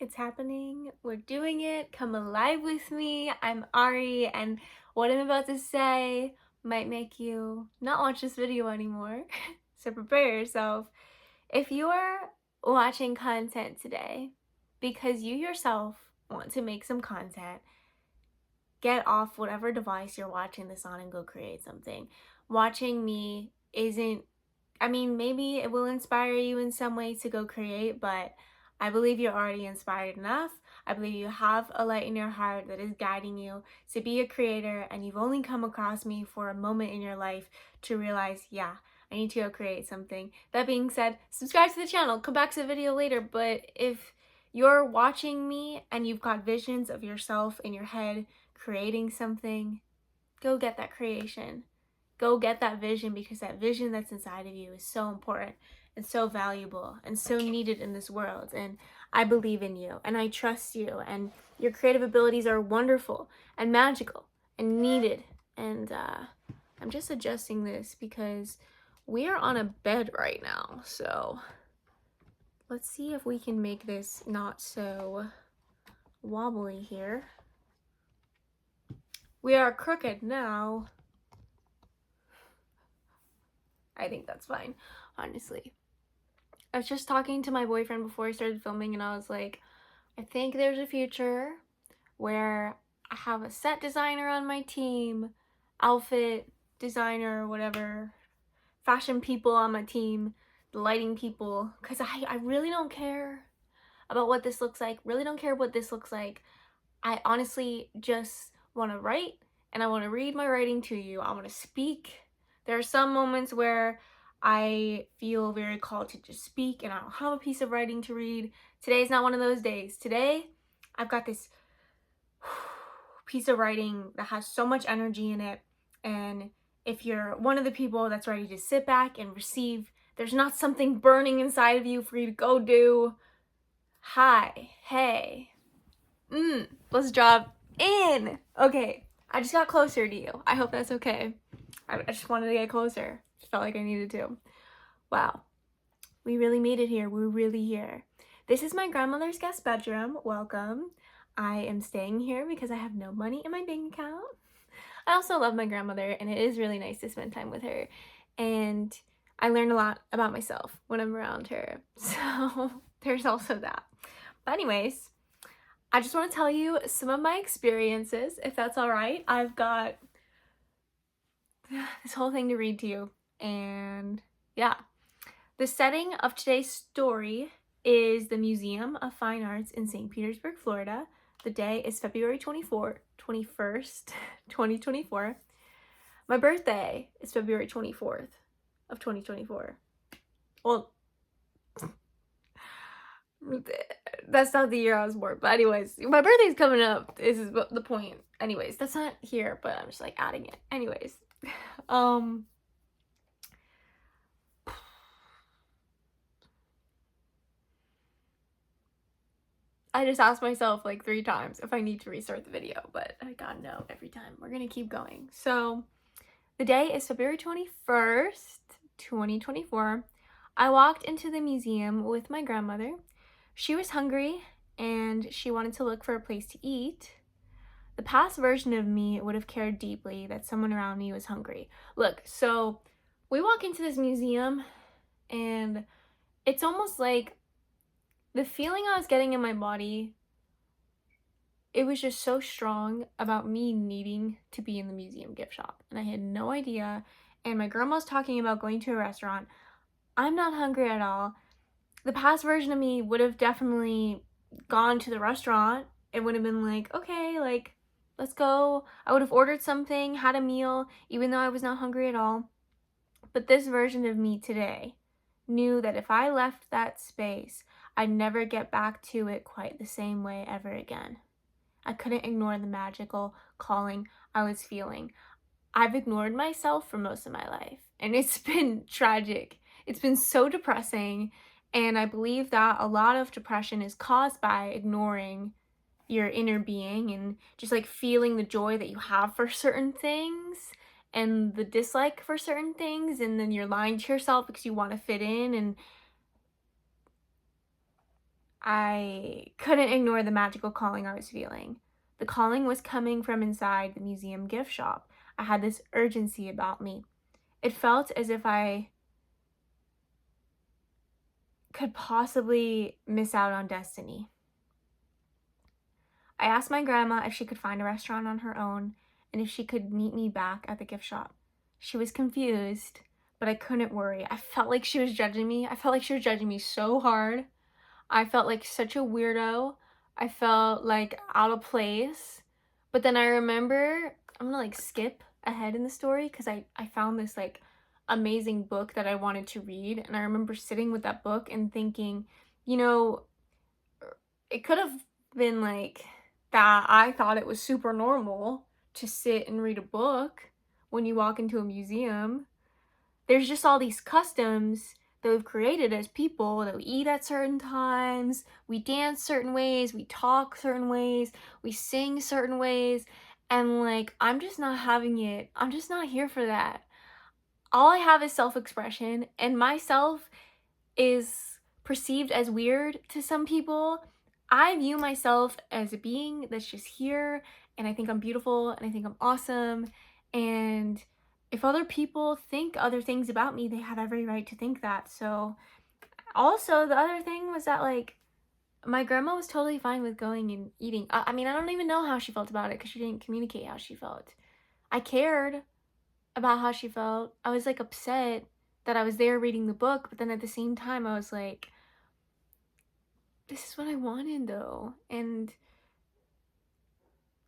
It's happening. We're doing it. Come alive with me. I'm Ari, and what I'm about to say might make you not watch this video anymore. So prepare yourself. If you're watching content today because you yourself want to make some content, get off whatever device you're watching this on and go create something. Watching me isn't, maybe it will inspire you in some way to go create, but I believe you're already inspired enough. I believe you have a light in your heart that is guiding you to be a creator, and you've only come across me for a moment in your life to realize, yeah, I need to go create something. That being said, subscribe to the channel, come back to the video later, but if you're watching me and you've got visions of yourself in your head creating something, go get that creation. Go get that vision, because that vision that's inside of you is so important and so valuable and so needed in this world. And I believe in you and I trust you, and your creative abilities are wonderful and magical and needed. And I'm just adjusting this because we are on a bed right now. So let's see if we can make this not so wobbly here. We are crooked now. I think that's fine, honestly. I was just talking to my boyfriend before I started filming, and I was like, I think there's a future where I have a set designer on my team, outfit designer, whatever, fashion people on my team, the lighting people, because I really don't care about what this looks like, really don't care what this looks like. I honestly just want to write, and I want to read my writing to you. I want to speak. There are some moments where I feel very called to just speak and I don't have a piece of writing to read. Today is not one of those days. Today, I've got this piece of writing that has so much energy in it, and if you're one of the people that's ready to sit back and receive, there's not something burning inside of you for you to go do. Hi, hey, let's drop in. Okay, I just got closer to you. I hope that's okay. I just wanted to get closer. Just felt like I needed to. Wow. We really made it here. We're really here. This is my grandmother's guest bedroom. Welcome. I am staying here because I have no money in my bank account. I also love my grandmother, and it is really nice to spend time with her. And I learn a lot about myself when I'm around her. So there's also that. But anyways, I just want to tell you some of my experiences, if that's all right. I've got this whole thing to read to you, and yeah. The setting of today's story is the Museum of Fine Arts in St. Petersburg, Florida. The day is February 21st, 2024. My birthday is February 24th of 2024. Well, that's not the year I was born, but anyways, my birthday's coming up. This is the point. Anyways, that's not here, but I'm just like adding it. Anyways, I just asked myself like 3 times if I need to restart the video, but I got no every time. We're gonna keep going. So the day is February 21st, 2024. I walked into the museum with my grandmother. She was hungry and she wanted to look for a place to eat. The past version of me would have cared deeply that someone around me was hungry. Look, so we walk into this museum and it's almost like the feeling I was getting in my body, it was just so strong about me needing to be in the museum gift shop. And I had no idea. And my grandma was talking about going to a restaurant. I'm not hungry at all. The past version of me would have definitely gone to the restaurant. It would have been like, okay, like, let's go. I would have ordered something, had a meal, even though I was not hungry at all. But this version of me today knew that if I left that space, I'd never get back to it quite the same way ever again. I couldn't ignore the magical calling I was feeling. I've ignored myself for most of my life, and it's been tragic. It's been so depressing, and I believe that a lot of depression is caused by ignoring your inner being and just like feeling the joy that you have for certain things and the dislike for certain things, and then you're lying to yourself because you want to fit in. And I couldn't ignore the magical calling I was feeling. The calling was coming from inside the museum gift shop. I had this urgency about me. It felt as if I could possibly miss out on destiny. I asked my grandma if she could find a restaurant on her own and if she could meet me back at the gift shop. She was confused, but I couldn't worry. I felt like she was judging me. I felt like she was judging me so hard. I felt like such a weirdo. I felt like out of place. But then I remember, I'm gonna like skip ahead in the story because I found this like amazing book that I wanted to read. And I remember sitting with that book and thinking, you know, it could have been like that. I thought it was super normal to sit and read a book when you walk into a museum. There's just all these customs that we've created as people, that we eat at certain times, we dance certain ways, we talk certain ways, we sing certain ways, and like, I'm just not having it. I'm just not here for that. All I have is self-expression, and myself is perceived as weird to some people. I view myself as a being that's just here, and I think I'm beautiful, and I think I'm awesome, and if other people think other things about me, they have every right to think that. So also the other thing was that like my grandma was totally fine with going and eating. I mean, I don't even know how she felt about it because she didn't communicate how she felt. I cared about how she felt. I was like upset that I was there reading the book, but then at the same time I was like, this is what I wanted though. And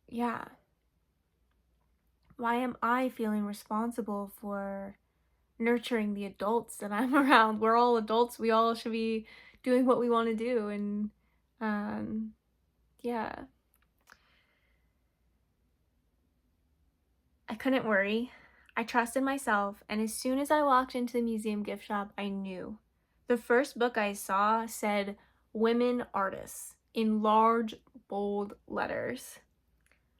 yeah, why am I feeling responsible for nurturing the adults that I'm around? We're all adults. We all should be doing what we want to do. And yeah, I couldn't worry. I trusted myself. And as soon as I walked into the museum gift shop, I knew. The first book I saw said women artists in large, bold letters.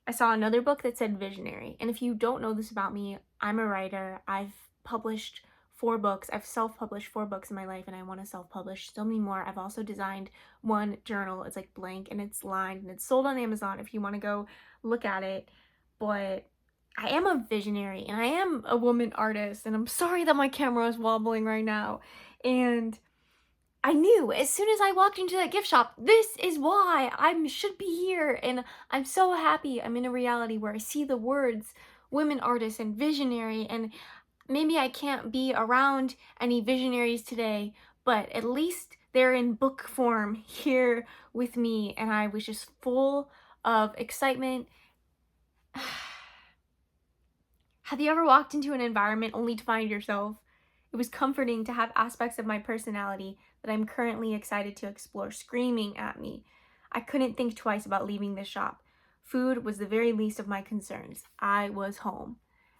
I saw another book that said visionary. And if you don't know this about me, I'm a writer. I've published 4 books. I've self-published 4 books in my life, and I want to self-publish so many more. I've also designed one journal. It's like blank and it's lined and it's sold on Amazon if you want to go look at it. But I am a visionary and I am a woman artist, and I'm sorry that my camera is wobbling right now. And I knew as soon as I walked into that gift shop, this is why I should be here. And I'm so happy I'm in a reality where I see the words women artists and visionary. And maybe I can't be around any visionaries today, but at least they're in book form here with me. And I was just full of excitement. Have you ever walked into an environment only to find yourself? It was comforting to have aspects of my personality that I'm currently excited to explore screaming at me. I couldn't think twice about leaving this shop. Food was the very least of my concerns. I was home.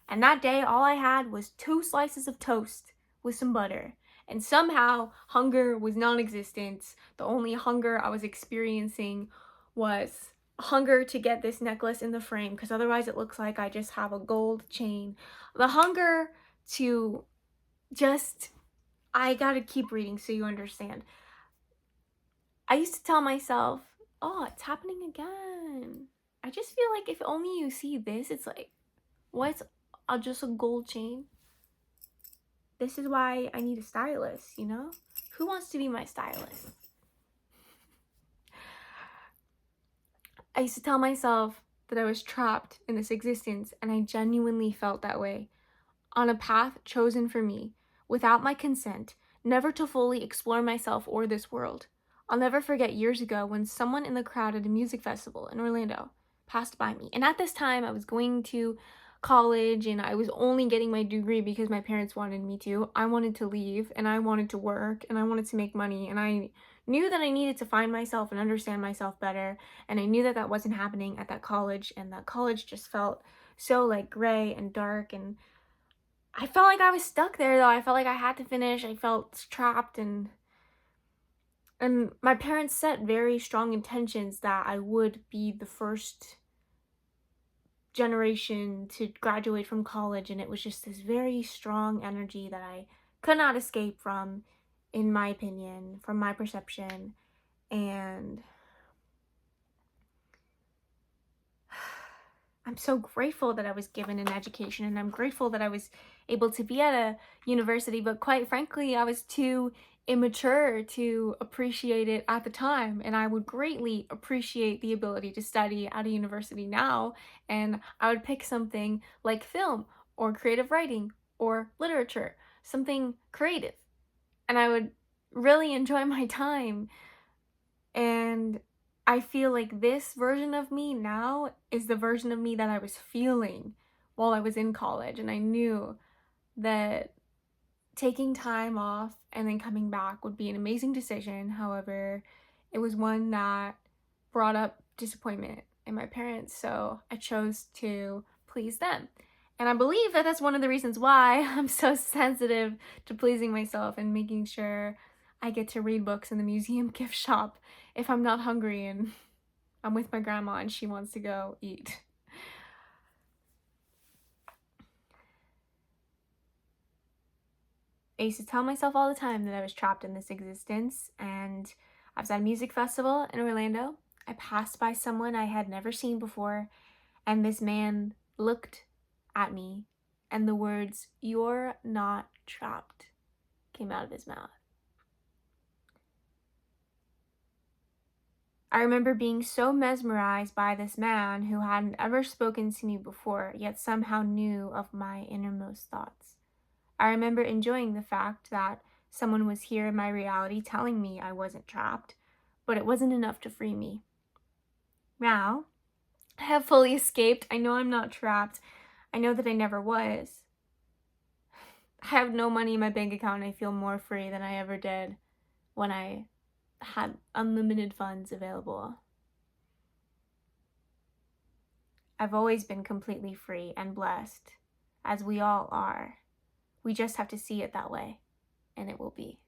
And that day, all I had was 2 slices of toast with some butter. And somehow, hunger was non-existent. The only hunger I was experiencing was hunger to get this necklace in the frame, because otherwise it looks like I just have a gold chain. The hunger to just, I gotta keep reading so you understand. I used to tell myself, oh, it's happening again. I just feel like if only you see this, it's like, what's just a gold chain? This is why I need a stylist, you know? Who wants to be my stylist? I used to tell myself that I was trapped in this existence, and I genuinely felt that way. On a path chosen for me, without my consent, never to fully explore myself or this world. I'll never forget years ago when someone in the crowd at a music festival in Orlando passed by me. And at this time, I was going to college and I was only getting my degree because my parents wanted me to. I wanted to leave and I wanted to work and I wanted to make money, and I knew that I needed to find myself and understand myself better, and I knew that that wasn't happening at that college, and that college just felt so like gray and dark, and I felt like I was stuck there though. I felt like I had to finish. I felt trapped, and my parents set very strong intentions that I would be the first generation to graduate from college, and it was just this very strong energy that I could not escape from, in my opinion, from my perception. And I'm so grateful that I was given an education, and I'm grateful that I was able to be at a university, but quite frankly, I was too immature to appreciate it at the time, and I would greatly appreciate the ability to study at a university now, and I would pick something like film or creative writing or literature, something creative, and I would really enjoy my time. And I feel like this version of me now is the version of me that I was feeling while I was in college. And I knew that taking time off and then coming back would be an amazing decision. However, it was one that brought up disappointment in my parents. So I chose to please them. And I believe that that's one of the reasons why I'm so sensitive to pleasing myself and making sure I get to read books in the museum gift shop if I'm not hungry and I'm with my grandma and she wants to go eat. I used to tell myself all the time that I was trapped in this existence, and I was at a music festival in Orlando. I passed by someone I had never seen before, and this man looked at me, and the words, "You're not trapped," came out of his mouth. I remember being so mesmerized by this man who hadn't ever spoken to me before, yet somehow knew of my innermost thoughts. I remember enjoying the fact that someone was here in my reality telling me I wasn't trapped, but it wasn't enough to free me. Now, I have fully escaped. I know I'm not trapped. I know that I never was. I have no money in my bank account, and I feel more free than I ever did when I had unlimited funds available. I've always been completely free and blessed, as we all are. We just have to see it that way, and it will be.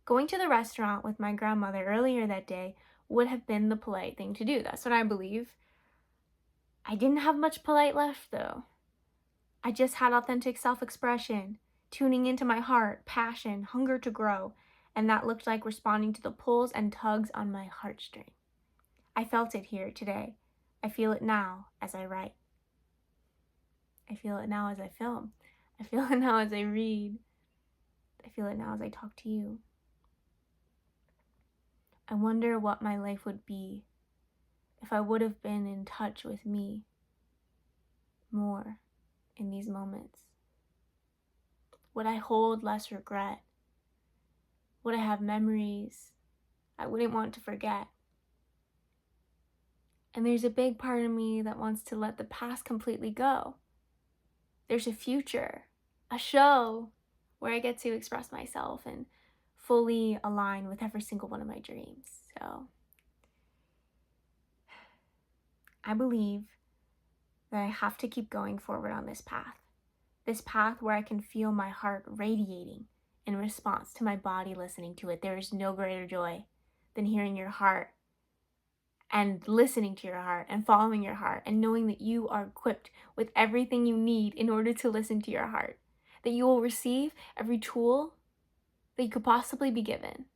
Going to the restaurant with my grandmother earlier that day would have been the polite thing to do. That's what I believe. I didn't have much polite left, though. I just had authentic self-expression, tuning into my heart, passion, hunger to grow, and that looked like responding to the pulls and tugs on my heartstring. I felt it here today. I feel it now as I write. I feel it now as I film. I feel it now as I read. I feel it now as I talk to you. I wonder what my life would be if I would have been in touch with me more in these moments. Would I hold less regret? Would I have memories I wouldn't want to forget? And there's a big part of me that wants to let the past completely go. There's a future, a show where I get to express myself and fully align with every single one of my dreams. So I believe that I have to keep going forward on this path where I can feel my heart radiating in response to my body listening to it. There is no greater joy than hearing your heart and listening to your heart and following your heart and knowing that you are equipped with everything you need in order to listen to your heart, that you will receive every tool that you could possibly be given,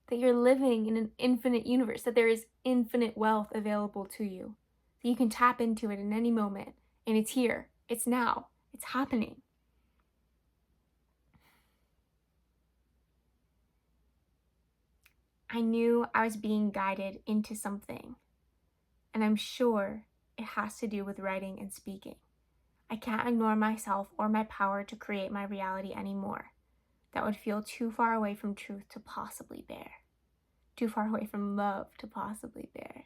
that you're living in an infinite universe, that there is infinite wealth available to you, that you can tap into it in any moment, and it's here, it's now, it's happening. I knew I was being guided into something, and I'm sure it has to do with writing and speaking. I can't ignore myself or my power to create my reality anymore. That would feel too far away from truth to possibly bear. Too far away from love to possibly bear.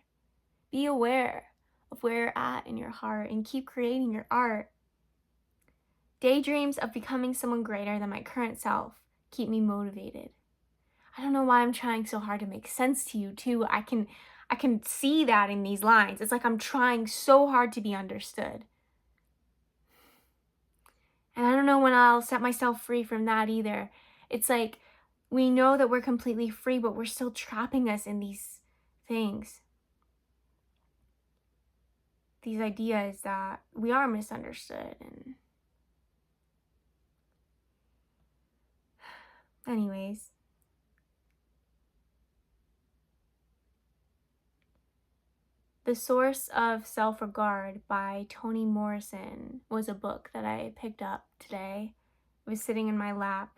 Be aware of where you're at in your heart and keep creating your art. Daydreams of becoming someone greater than my current self keep me motivated. I don't know why I'm trying so hard to make sense to you too. I can see that in these lines. It's like I'm trying so hard to be understood. And I don't know when I'll set myself free from that either. It's like we know that we're completely free, but we're still trapping us in these things. These ideas that we are misunderstood. And anyways, The Source of Self-Regard by Toni Morrison was a book that I picked up today. It was sitting in my lap,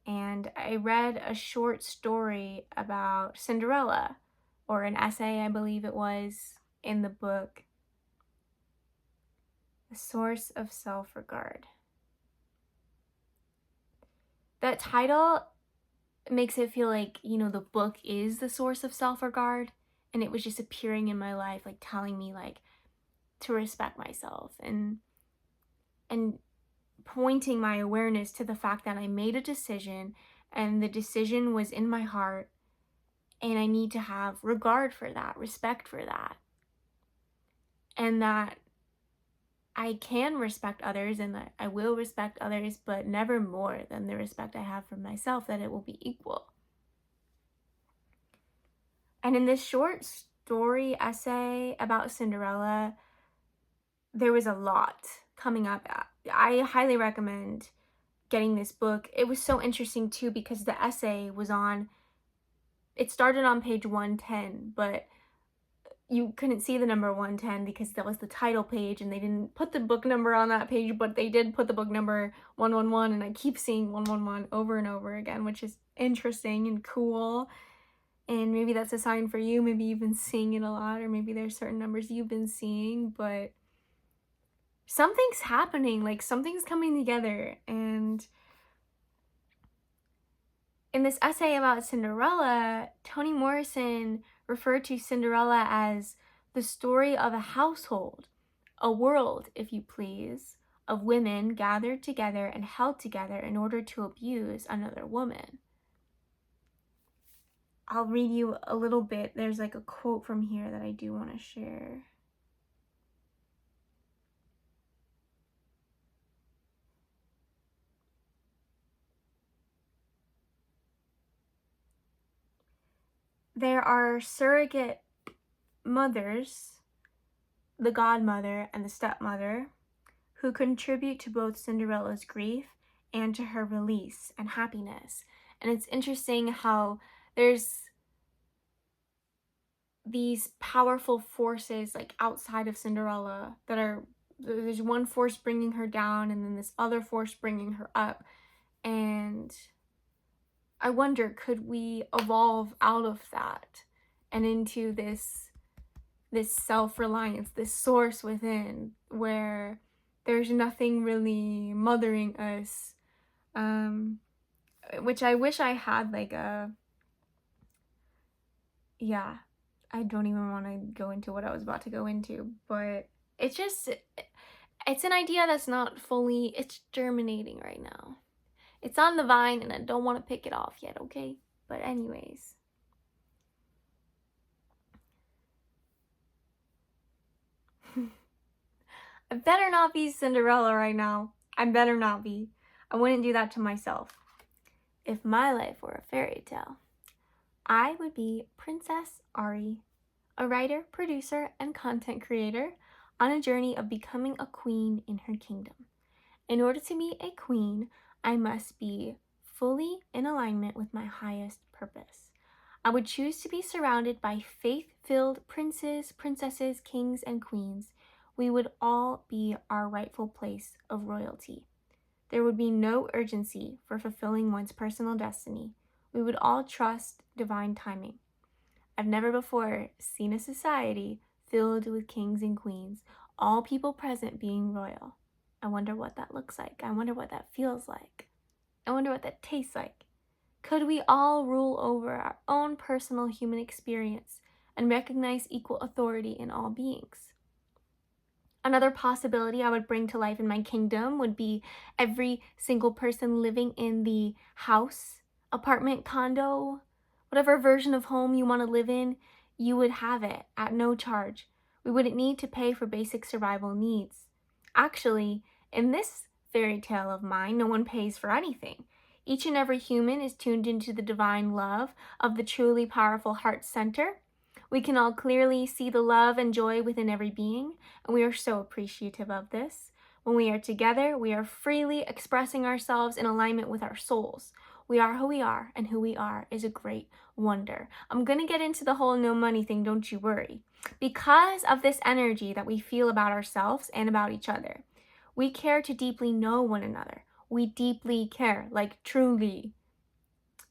and I read a short story about Cinderella, or an essay, I believe it was, in the book. The Source of Self-Regard. That title makes it feel like, the book is the source of self-regard, and it was just appearing in my life, like telling me like to respect myself and pointing my awareness to the fact that I made a decision and the decision was in my heart, and I need to have regard for that, respect for that, and that I can respect others and that I will respect others, but never more than the respect I have for myself, that it will be equal. And in this short story essay about Cinderella, there was a lot coming up. I highly recommend getting this book. It was so interesting too because the essay was it started on page 110, but you couldn't see the number 110 because that was the title page and they didn't put the book number on that page, but they did put the book number 111, and I keep seeing 111 over and over again, which is interesting and cool. And maybe that's a sign for you. Maybe you've been seeing it a lot, or maybe there's certain numbers you've been seeing, but something's happening, like something's coming together. And in this essay about Cinderella, Toni Morrison referred to Cinderella as the story of a household, a world, if you please, of women gathered together and held together in order to abuse another woman. I'll read you a little bit. There's like a quote from here that I do want to share. There are surrogate mothers, the godmother and the stepmother, who contribute to both Cinderella's grief and to her release and happiness. And it's interesting how there's these powerful forces like outside of Cinderella there's one force bringing her down and then this other force bringing her up. And I wonder, could we evolve out of that and into this self-reliance, this source within where there's nothing really mothering us, which I wish I had I don't even want to go into what I was about to go into, but it's an idea that's not fully, it's germinating right now. It's on the vine and I don't want to pick it off yet, okay? But anyways. I better not be Cinderella right now. I better not be. I wouldn't do that to myself. If my life were a fairy tale, I would be Princess Ari, a writer, producer, and content creator on a journey of becoming a queen in her kingdom. In order to be a queen, I must be fully in alignment with my highest purpose. I would choose to be surrounded by faith-filled princes, princesses, kings, and queens. We would all be our rightful place of royalty. There would be no urgency for fulfilling one's personal destiny. We would all trust divine timing. I've never before seen a society filled with kings and queens, all people present being royal. I wonder what that looks like. I wonder what that feels like. I wonder what that tastes like. Could we all rule over our own personal human experience and recognize equal authority in all beings? Another possibility I would bring to life in my kingdom would be every single person living in the house, apartment, condo, whatever version of home you want to live in, you would have it at no charge. We wouldn't need to pay for basic survival needs. Actually, in this fairy tale of mine, no one pays for anything. Each and every human is tuned into the divine love of the truly powerful heart center. We can all clearly see the love and joy within every being, and we are so appreciative of this. When we are together, we are freely expressing ourselves in alignment with our souls. We are who we are, and who we are is a great wonder. I'm gonna get into the whole no money thing, don't you worry. Because of this energy that we feel about ourselves and about each other, we care to deeply know one another. We deeply care, like truly.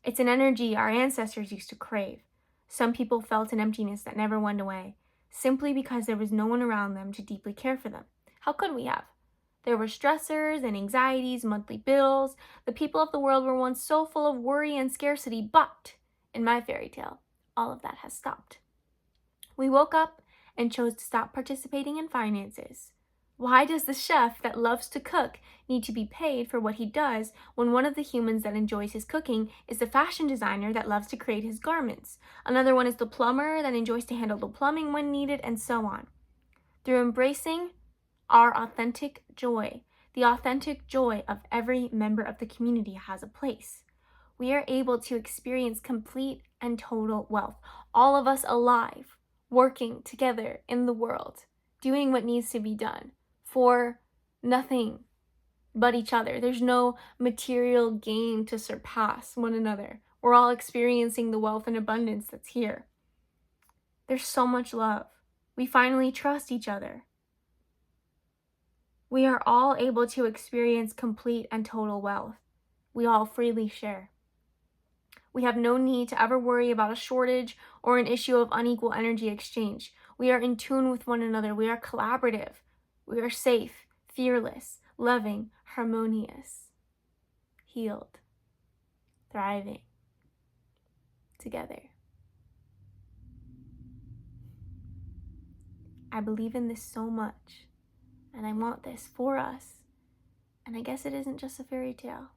It's an energy our ancestors used to crave. Some people felt an emptiness that never went away, simply because there was no one around them to deeply care for them. How could we have? There were stressors and anxieties, monthly bills. The people of the world were once so full of worry and scarcity, but in my fairy tale, all of that has stopped. We woke up and chose to stop participating in finances. Why does the chef that loves to cook need to be paid for what he does when one of the humans that enjoys his cooking is the fashion designer that loves to create his garments? Another one is the plumber that enjoys to handle the plumbing when needed, and so on. Through embracing our authentic joy, the authentic joy of every member of the community has a place. We are able to experience complete and total wealth. All of us alive, working together in the world, doing what needs to be done for nothing but each other. There's no material gain to surpass one another. We're all experiencing the wealth and abundance that's here. There's so much love. We finally trust each other. We are all able to experience complete and total wealth. We all freely share. We have no need to ever worry about a shortage or an issue of unequal energy exchange. We are in tune with one another. We are collaborative. We are safe, fearless, loving, harmonious, healed, thriving together. I believe in this so much, and I want this for us. And I guess it isn't just a fairy tale.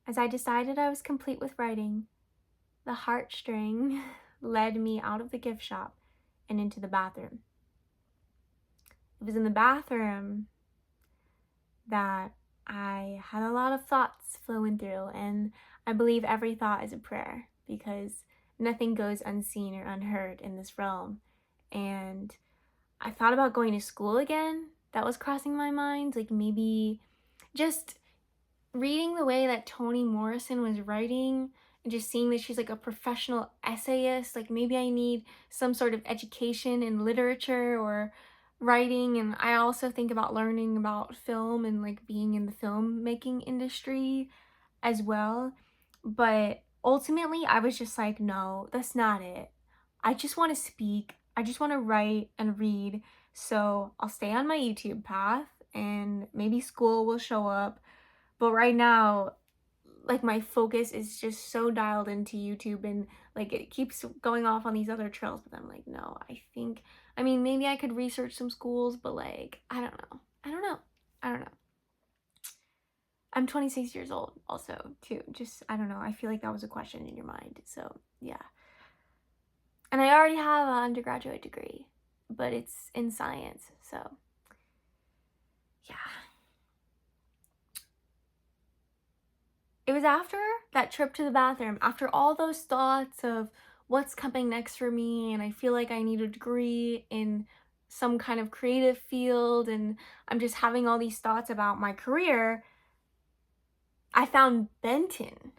As I decided I was complete with writing, the heartstring led me out of the gift shop and into the bathroom. It was in the bathroom that I had a lot of thoughts flowing through, and I believe every thought is a prayer because nothing goes unseen or unheard in this realm. And I thought about going to school again. That was crossing my mind, like maybe just reading the way that Toni Morrison was writing and just seeing that she's like a professional essayist, like maybe I need some sort of education in literature or writing. And I also think about learning about film and like being in the filmmaking industry as well. But ultimately, I was just like, no, that's not it. I just want to speak. I just want to write and read. So I'll stay on my YouTube path and maybe school will show up. But right now, like my focus is just so dialed into YouTube, and like it keeps going off on these other trails. But I'm like, no, I mean, maybe I could research some schools, but like, I don't know. I'm 26 years old also too. Just, I don't know. I feel like that was a question in your mind. So yeah. And I already have an undergraduate degree, but it's in science. So yeah. It was after that trip to the bathroom, after all those thoughts of what's coming next for me, and I feel like I need a degree in some kind of creative field, and I'm just having all these thoughts about my career, I found Benton.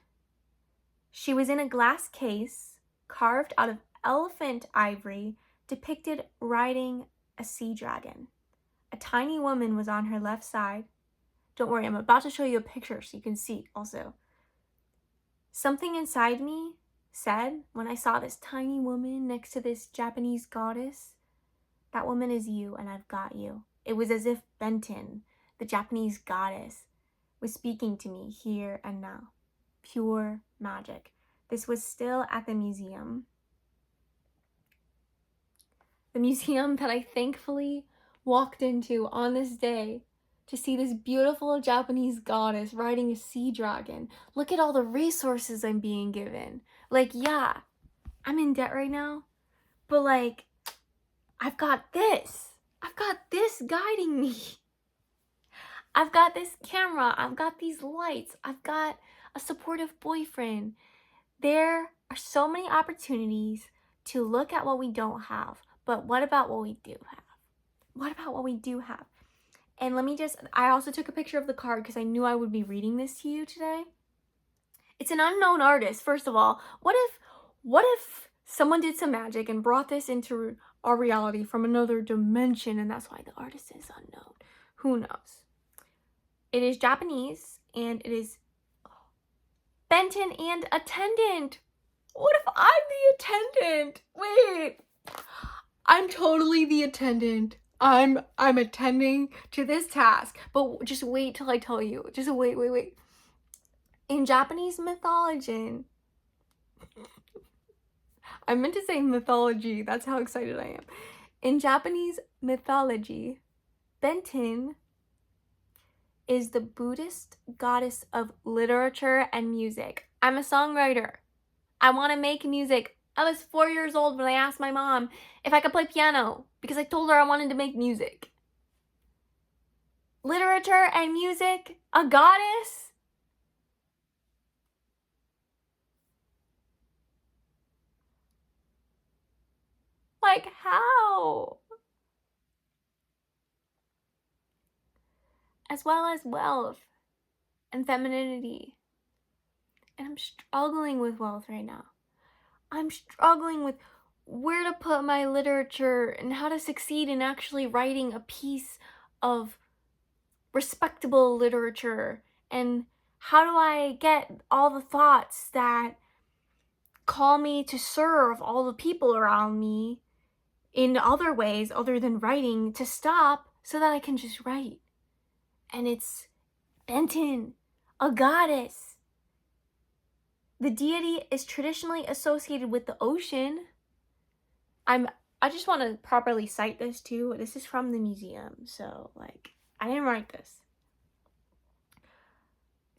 She was in a glass case carved out of elephant ivory, depicted riding a sea dragon. A tiny woman was on her left side. Don't worry, I'm about to show you a picture so you can see also. Something inside me said, when I saw this tiny woman next to this Japanese goddess, that woman is you and I've got you. It was as if Benton, the Japanese goddess, was speaking to me here and now. Pure magic. This was still at the museum. The museum that I thankfully walked into on this day to see this beautiful Japanese goddess riding a sea dragon. Look at all the resources I'm being given. Like, yeah, I'm in debt right now, but like, I've got this. I've got this guiding me. I've got this camera. I've got these lights. I've got a supportive boyfriend. There are so many opportunities to look at what we don't have, But what about what we do have? What about what we do have? And I also took a picture of the card because I knew I would be reading this to you today. It's an unknown artist, first of all. What if someone did some magic and brought this into our reality from another dimension, and that's why the artist is unknown? Who knows? It is Japanese, and it is Benton and attendant. What if I'm the attendant? Wait. I'm totally the attendant. I'm attending to this task. But just wait till I tell you. Just wait. In Japanese mythology, I meant to say mythology. That's how excited I am. In Japanese mythology, Benton is the Buddhist goddess of literature and music. I'm a songwriter. I want to make music. I was 4 years old when I asked my mom if I could play piano because I told her I wanted to make music. Literature and music? A goddess? Like, how? As well as wealth and femininity. And I'm struggling with wealth right now. I'm struggling with where to put my literature and how to succeed in actually writing a piece of respectable literature, and how do I get all the thoughts that call me to serve all the people around me in other ways other than writing to stop so that I can just write. And it's Benton, a goddess. The deity is traditionally associated with the ocean. I just want to properly cite this too. This is from the museum, so like I didn't write this.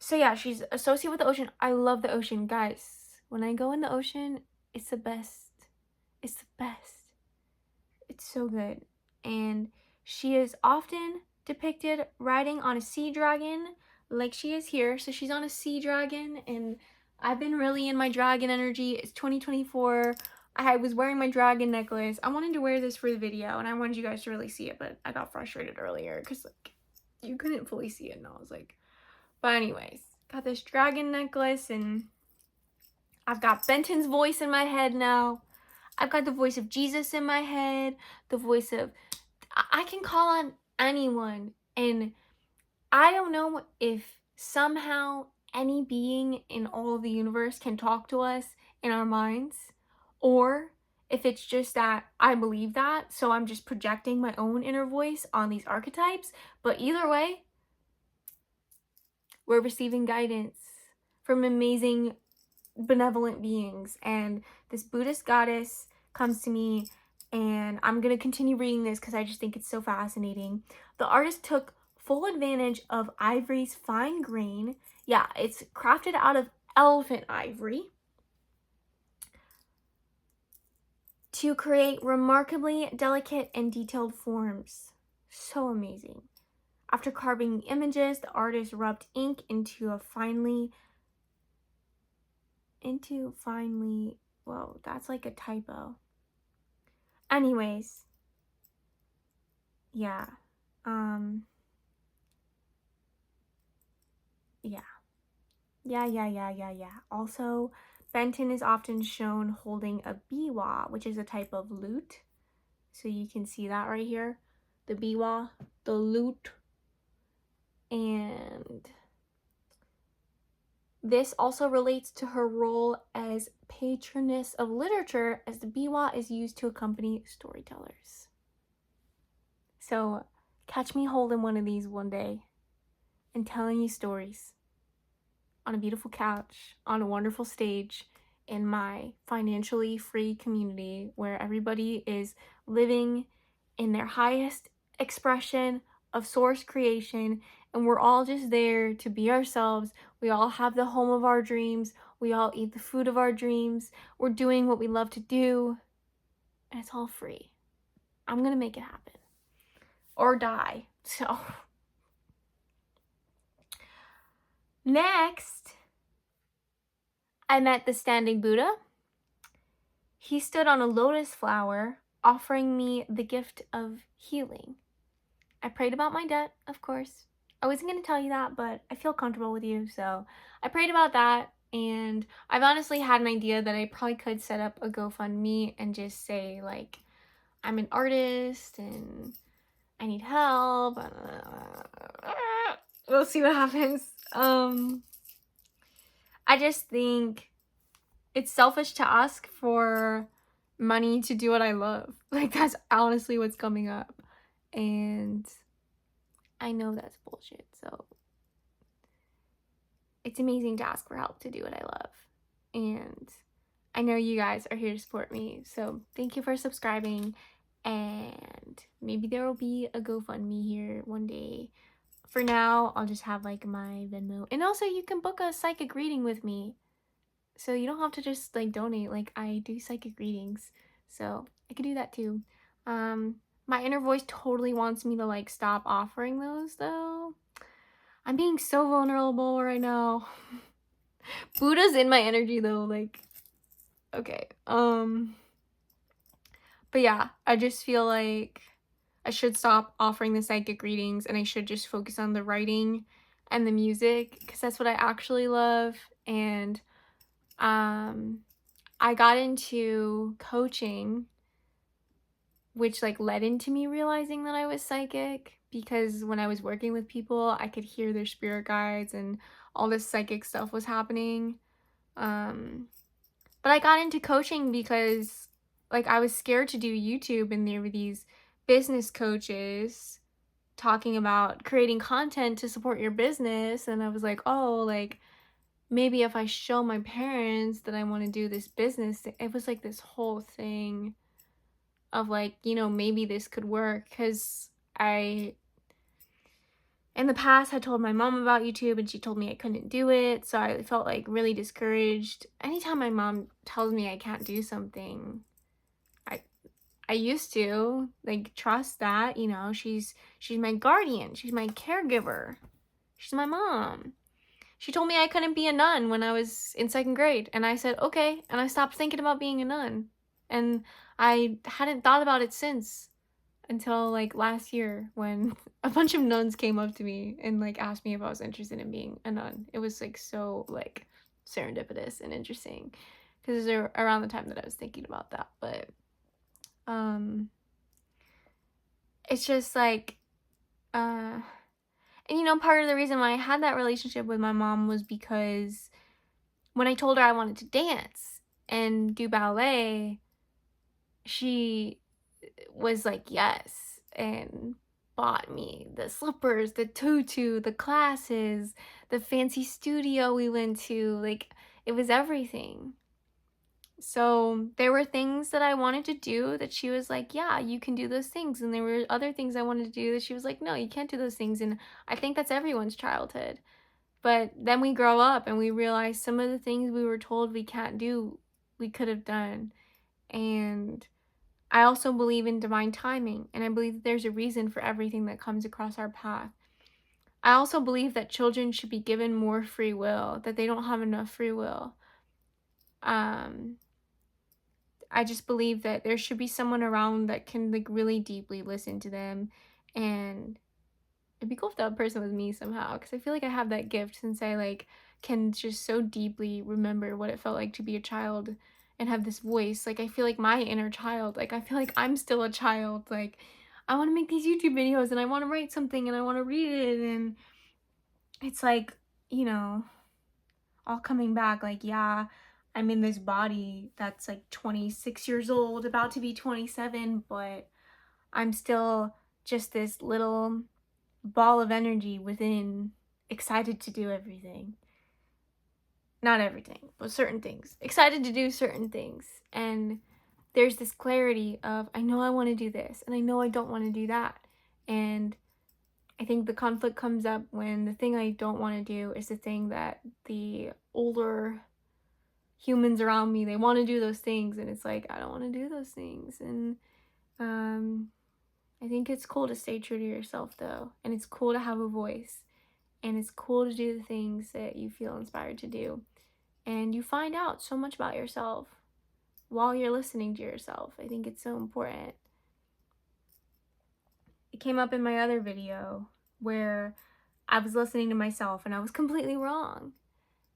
So yeah, she's associated with the ocean. I love the ocean, guys. When I go in the ocean, it's the best. It's the best. It's so good. And she is often depicted riding on a sea dragon like she is here. So she's on a sea dragon, and I've been really in my dragon energy. It's 2024. I was wearing my dragon necklace. I wanted to wear this for the video, and I wanted you guys to really see it, but I got frustrated earlier because like you couldn't fully see it, and I was like, but anyways, got this dragon necklace, and I've got Benton's voice in my head now. I've got the voice of Jesus in my head, the voice of, I can call on anyone, and I don't know if somehow any being in all of the universe can talk to us in our minds, or if it's just that I believe that, so I'm just projecting my own inner voice on these archetypes. But either way, we're receiving guidance from amazing, benevolent beings. And this Buddhist goddess comes to me, and I'm going to continue reading this because I just think it's so fascinating. The artist took full advantage of ivory's fine grain. Yeah, it's crafted out of elephant ivory to create remarkably delicate and detailed forms. So amazing. After carving the images, the artist rubbed ink into finely, whoa, that's like a typo. Anyways, yeah, yeah. Also, Benton is often shown holding a biwa, which is a type of lute. So you can see that right here, the biwa, the lute. And this also relates to her role as patroness of literature, as the biwa is used to accompany storytellers. So catch me holding one of these one day and telling you stories on a beautiful couch, on a wonderful stage, in my financially free community where everybody is living in their highest expression of source creation, and we're all just there to be ourselves. We all have the home of our dreams. We all eat the food of our dreams. We're doing what we love to do, and it's all free. I'm gonna make it happen or die. So next, I met the standing Buddha. He stood on a lotus flower offering me the gift of healing. I prayed about my debt, of course. I wasn't going to tell you that, but I feel comfortable with you, so I prayed about that. And I've honestly had an idea that I probably could set up a GoFundMe and just say, like, I'm an artist and I need help. We'll see what happens. I just think it's selfish to ask for money to do what I love. Like, that's honestly what's coming up. And I know that's bullshit, so it's amazing to ask for help to do what I love. And I know you guys are here to support me, so thank you for subscribing. And maybe there will be a GoFundMe here one day. For now, I'll just have like my Venmo. And also, you can book a psychic reading with me. So you don't have to just like donate. Like, I do psychic readings, so I could do that too. My inner voice totally wants me to like stop offering those though. I'm being so vulnerable right now. Buddha's in my energy though, like, okay. But yeah, I just feel like I should stop offering the psychic readings and I should just focus on the writing and the music because that's what I actually love. And I got into coaching, which like led into me realizing that I was psychic, because when I was working with people, I could hear their spirit guides and all this psychic stuff was happening. But I got into coaching because like I was scared to do YouTube, and there were these business coaches talking about creating content to support your business, and I was like, oh, like maybe if I show my parents that I want to do this business, it was like this whole thing of like, you know, maybe this could work, because I in the past had told my mom about YouTube and she told me I couldn't do it, so I felt like really discouraged. Anytime my mom tells me I can't do something, I used to like trust that, you know, she's my guardian, she's my caregiver, she's my mom. She told me I couldn't be a nun when I was in 2nd grade, and I said okay, and I stopped thinking about being a nun, and I hadn't thought about it since, until like last year when a bunch of nuns came up to me and like asked me if I was interested in being a nun. It was like so like serendipitous and interesting because it was around the time that I was thinking about that. But it's just like and you know, part of the reason why I had that relationship with my mom was because when I told her I wanted to dance and do ballet, she was like, yes, and bought me the slippers, the tutu, the classes, the fancy studio we went to. Like, it was everything. So there were things that I wanted to do that she was like, yeah, you can do those things. And there were other things I wanted to do that she was like, no, you can't do those things. And I think that's everyone's childhood. But then we grow up and we realize some of the things we were told we can't do, we could have done. And I also believe in divine timing, and I believe that there's a reason for everything that comes across our path. I also believe that children should be given more free will, that they don't have enough free will. I just believe that there should be someone around that can like really deeply listen to them, and it'd be cool if that person was me somehow, because I feel like I have that gift since I like can just so deeply remember what it felt like to be a child and have this voice. Like, I feel like my inner child, like I feel like I'm still a child. Like, I want to make these YouTube videos and I want to write something and I want to read it, and it's like, you know, all coming back. Like, yeah, I'm in this body that's like 26 years old, about to be 27, but I'm still just this little ball of energy within, excited to do everything. Not everything, but certain things. Excited to do certain things. And there's this clarity of, I know I want to do this, and I know I don't want to do that. And I think the conflict comes up when the thing I don't want to do is the thing that the older humans around me, they want to do those things, and it's like, I don't want to do those things. And I think it's cool to stay true to yourself though, and it's cool to have a voice, and it's cool to do the things that you feel inspired to do, and you find out so much about yourself while you're listening to yourself. I think it's so important. came up in my other video where I was listening to myself and I was completely wrong.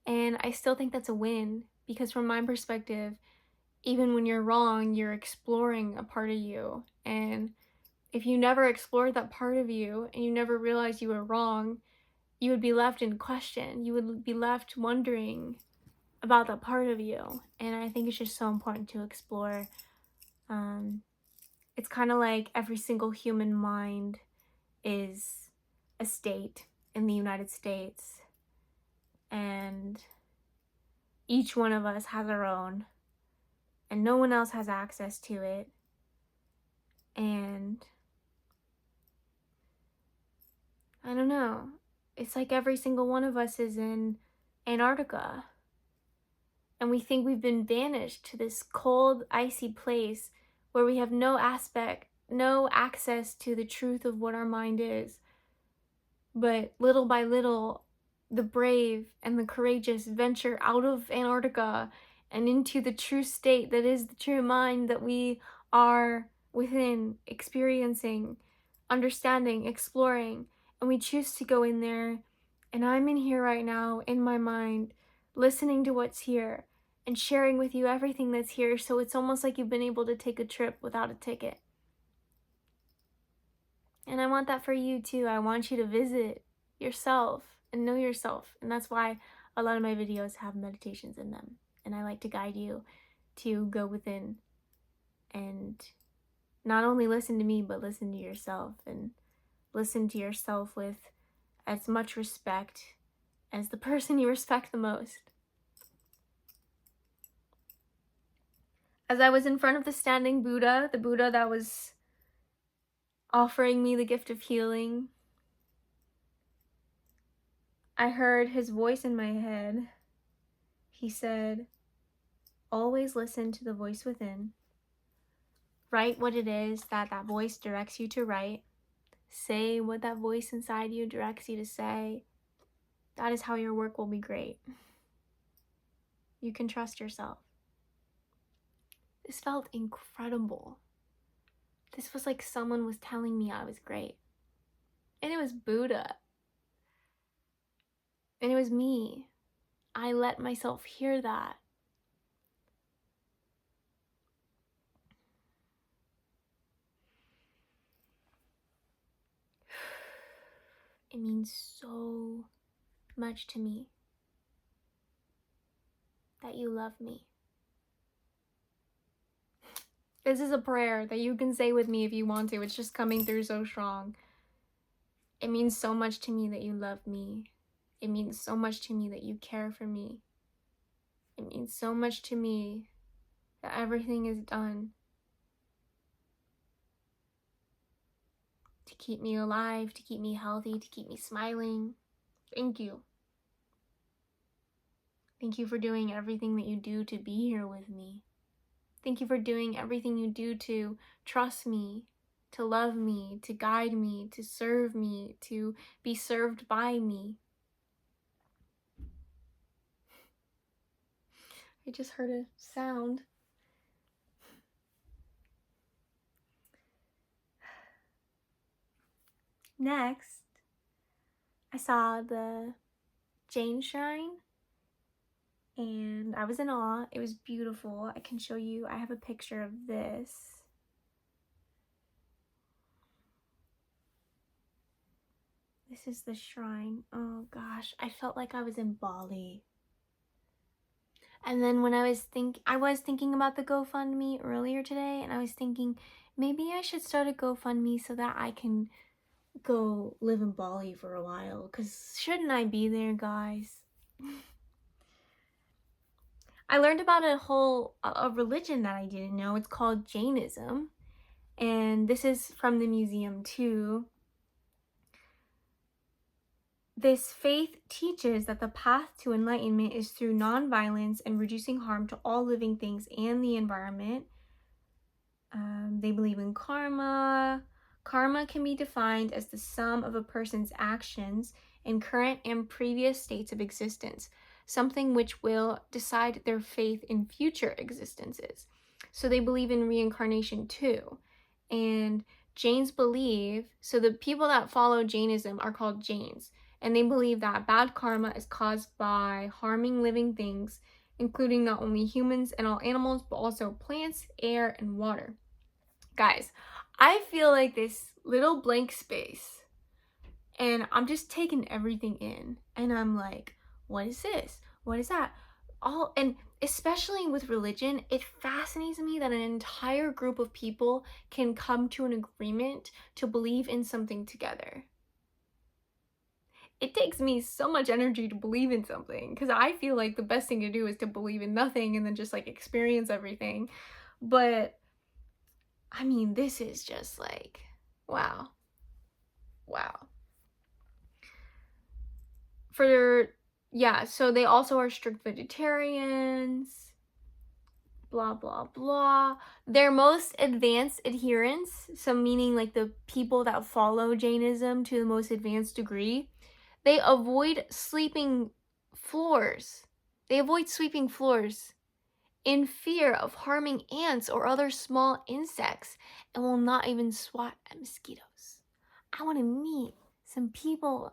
And I still think that's a win, because from my perspective, even when you're wrong, you're exploring a part of you. And if you never explored that part of you and you never realized you were wrong, you would be left in question. You would be left wondering about that part of you. And I think it's just so important to explore. It's kind of like every single human mind is a state in the United States, and each one of us has our own, and no one else has access to it. And I don't know, it's like every single one of us is in Antarctica, and we think we've been banished to this cold, icy place where we have no access to the truth of what our mind is. But little by little, the brave and the courageous venture out of Antarctica and into the true state that is the true mind that we are within, experiencing, understanding, exploring. And we choose to go in there. And I'm in here right now, in my mind, listening to what's here and sharing with you everything that's here. So it's almost like you've been able to take a trip without a ticket. And I want that for you too. I want you to visit yourself and know yourself. And that's why a lot of my videos have meditations in them. And I like to guide you to go within and not only listen to me, but listen to yourself, and listen to yourself with as much respect as the person you respect the most. As I was in front of the standing Buddha, the Buddha that was offering me the gift of healing, I heard his voice in my head. He said, always listen to the voice within. Write what it is that voice directs you to write. Say what that voice inside you directs you to say. That is how your work will be great. You can trust yourself. This felt incredible. This was like someone was telling me I was great. And it was Buddha. And it was me. I let myself hear that. It means so much to me that you love me. This is a prayer that you can say with me if you want to. It's just coming through so strong. It means so much to me that you love me. It means so much to me that you care for me. It means so much to me that everything is done to keep me alive, to keep me healthy, to keep me smiling. Thank you. Thank you for doing everything that you do to be here with me. Thank you for doing everything you do to trust me, to love me, to guide me, to serve me, to be served by me. I just heard a sound. Next, I saw the Jane Shrine, and I was in awe. It was beautiful. I can show you. I have a picture of this. This is the shrine. Oh gosh, I felt like I was in Bali. And then when I was thinking about the GoFundMe earlier today, and I was thinking maybe I should start a GoFundMe so that I can go live in Bali for a while, because shouldn't I be there, guys? I learned about a religion that I didn't know. It's called Jainism, and this is from the museum too. This faith teaches that the path to enlightenment is through nonviolence and reducing harm to all living things and the environment. They believe in karma. Karma can be defined as the sum of a person's actions in current and previous states of existence, something which will decide their faith in future existences. So they believe in reincarnation too. And Jains believe, so the people that follow Jainism are called Jains, and they believe that bad karma is caused by harming living things, including not only humans and all animals, but also plants, air, and water. Guys, I feel like this little blank space, and I'm just taking everything in, and I'm like, what is this? What is that? And especially with religion, it fascinates me that an entire group of people can come to an agreement to believe in something together. It takes me so much energy to believe in something, because I feel like the best thing to do is to believe in nothing and then just like experience everything. But I mean, this is just like, wow. So they also are strict vegetarians, blah, blah, blah. Their most advanced adherents, so meaning like the people that follow Jainism to the most advanced degree, they avoid sweeping floors. In fear of harming ants or other small insects, and will not even swat at mosquitoes. I want to meet some people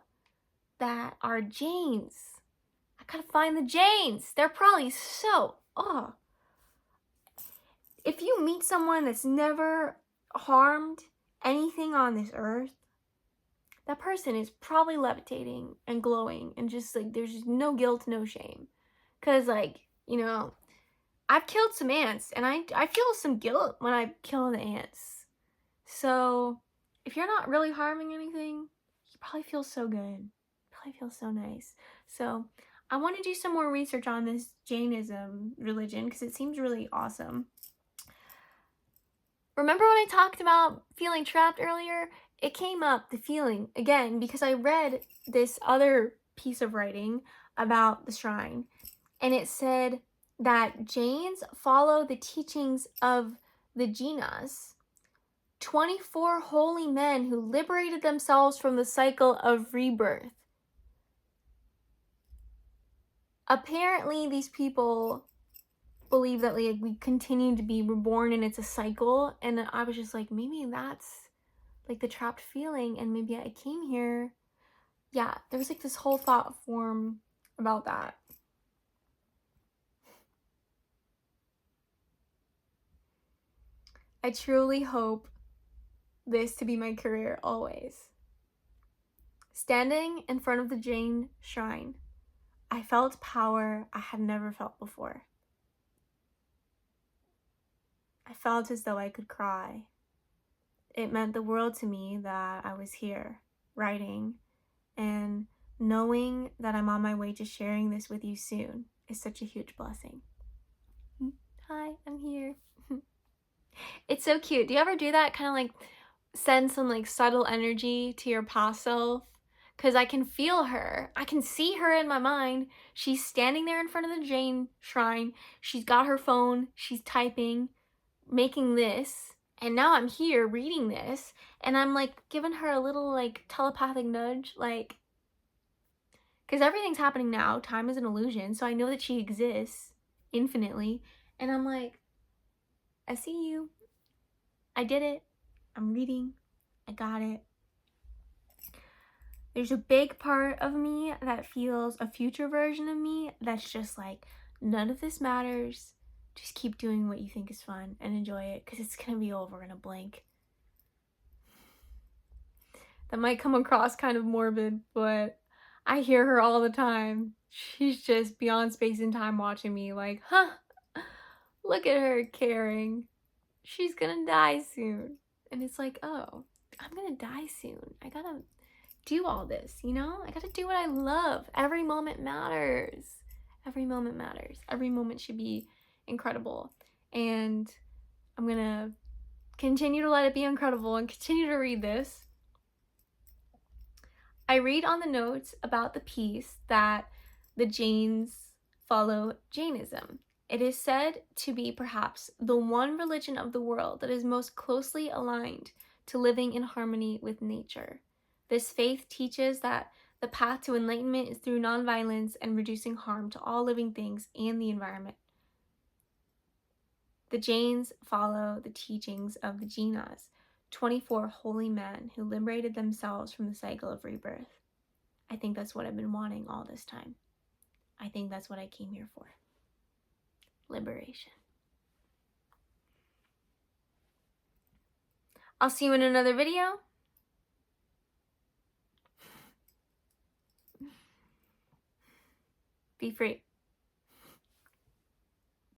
that are Jains. I gotta find the Jains. They're probably so, If you meet someone that's never harmed anything on this earth, that person is probably levitating and glowing and just like, there's just no guilt, no shame. Cause like, I've killed some ants and I feel some guilt when I kill the ants. So if you're not really harming anything, you probably feel so good. Probably feel so nice. So I want to do some more research on this Jainism religion because it seems really awesome. Remember when I talked about feeling trapped earlier? It came up, the feeling, again, because I read this other piece of writing about the shrine, and it said that Jains follow the teachings of the Jinas, 24 holy men who liberated themselves from the cycle of rebirth. Apparently, these people believe that like we continue to be reborn and it's a cycle, and I was just like, maybe that's like the trapped feeling, and maybe I came here. Yeah, there was like this whole thought form about that. I truly hope this to be my career always. Standing in front of the Jain shrine, I felt power I had never felt before. I felt as though I could cry. It meant the world to me that I was here, writing, and knowing that I'm on my way to sharing this with you soon is such a huge blessing. Hi, I'm here. It's so cute. Do you ever do that? Kind of like send some like subtle energy to your past self? Because I can feel her. I can see her in my mind. She's standing there in front of the Jain shrine. She's got her phone. She's typing, making this. And now I'm here reading this. And I'm like giving her a little like telepathic nudge. Like, because everything's happening now. Time is an illusion. So I know that she exists infinitely. And I'm like, I see you. I did it. I'm reading. I got it. There's a big part of me that feels a future version of me that's just like, none of this matters. Just keep doing what you think is fun and enjoy it, because it's going to be over in a blink. That might come across kind of morbid, but I hear her all the time. She's just beyond space and time watching me like, look at her caring. She's gonna die soon. And it's like, oh, I'm gonna die soon. I gotta do all this, I gotta do what I love. Every moment matters. Every moment matters. Every moment should be incredible. And I'm gonna continue to let it be incredible and continue to read this. I read on the notes about the piece that the Jains follow Jainism. It is said to be perhaps the one religion of the world that is most closely aligned to living in harmony with nature. This faith teaches that the path to enlightenment is through nonviolence and reducing harm to all living things and the environment. The Jains follow the teachings of the Jinas, 24 holy men who liberated themselves from the cycle of rebirth. I think that's what I've been wanting all this time. I think that's what I came here for. Liberation. I'll see you in another video. Be free.